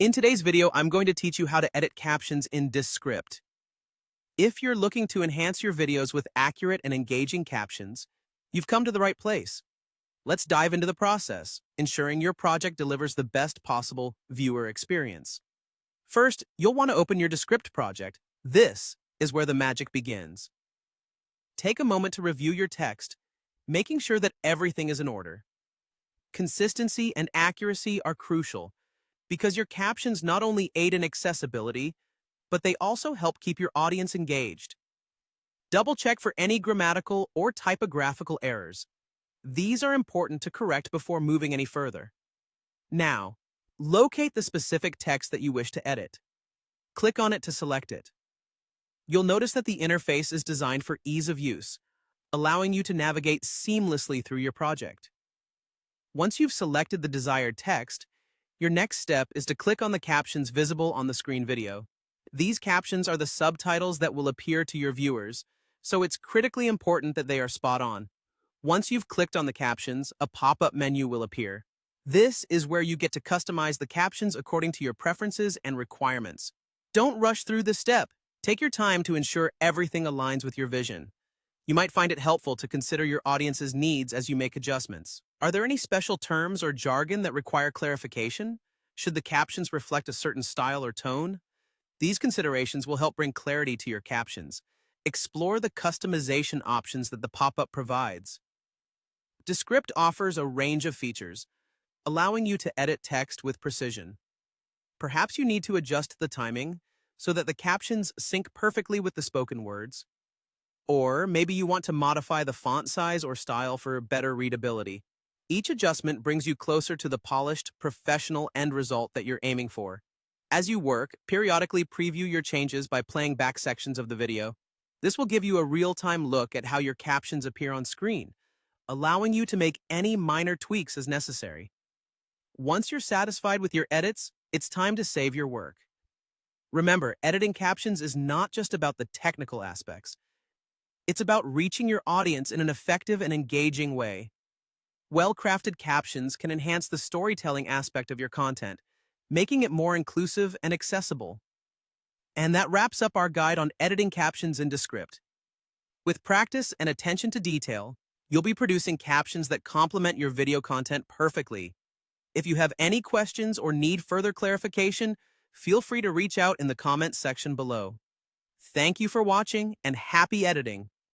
In today's video, I'm going to teach you how to edit captions in Descript. If you're looking to enhance your videos with accurate and engaging captions, you've come to the right place. Let's dive into the process, ensuring your project delivers the best possible viewer experience. First, you'll want to open your Descript project. This is where the magic begins. Take a moment to review your text, making sure that everything is in order. Consistency and accuracy are crucial, because your captions not only aid in accessibility, but they also help keep your audience engaged. Double-check for any grammatical or typographical errors. These are important to correct before moving any further. Now, locate the specific text that you wish to edit. Click on it to select it. You'll notice that the interface is designed for ease of use, allowing you to navigate seamlessly through your project. Once you've selected the desired text, your next step is to click on the captions visible on the screen video. These captions are the subtitles that will appear to your viewers, so it's critically important that they are spot on. Once you've clicked on the captions, a pop-up menu will appear. This is where you get to customize the captions according to your preferences and requirements. Don't rush through this step. Take your time to ensure everything aligns with your vision. You might find it helpful to consider your audience's needs as you make adjustments. Are there any special terms or jargon that require clarification? Should the captions reflect a certain style or tone? These considerations will help bring clarity to your captions. Explore the customization options that the pop-up provides. Descript offers a range of features, allowing you to edit text with precision. Perhaps you need to adjust the timing so that the captions sync perfectly with the spoken words. Or maybe you want to modify the font size or style for better readability. Each adjustment brings you closer to the polished, professional end result that you're aiming for. As you work, periodically preview your changes by playing back sections of the video. This will give you a real-time look at how your captions appear on screen, allowing you to make any minor tweaks as necessary. Once you're satisfied with your edits, it's time to save your work. Remember, editing captions is not just about the technical aspects. It's about reaching your audience in an effective and engaging way. Well-crafted captions can enhance the storytelling aspect of your content, making it more inclusive and accessible. And that wraps up our guide on editing captions in Descript. With practice and attention to detail, you'll be producing captions that complement your video content perfectly. If you have any questions or need further clarification, feel free to reach out in the comments section below. Thank you for watching and happy editing!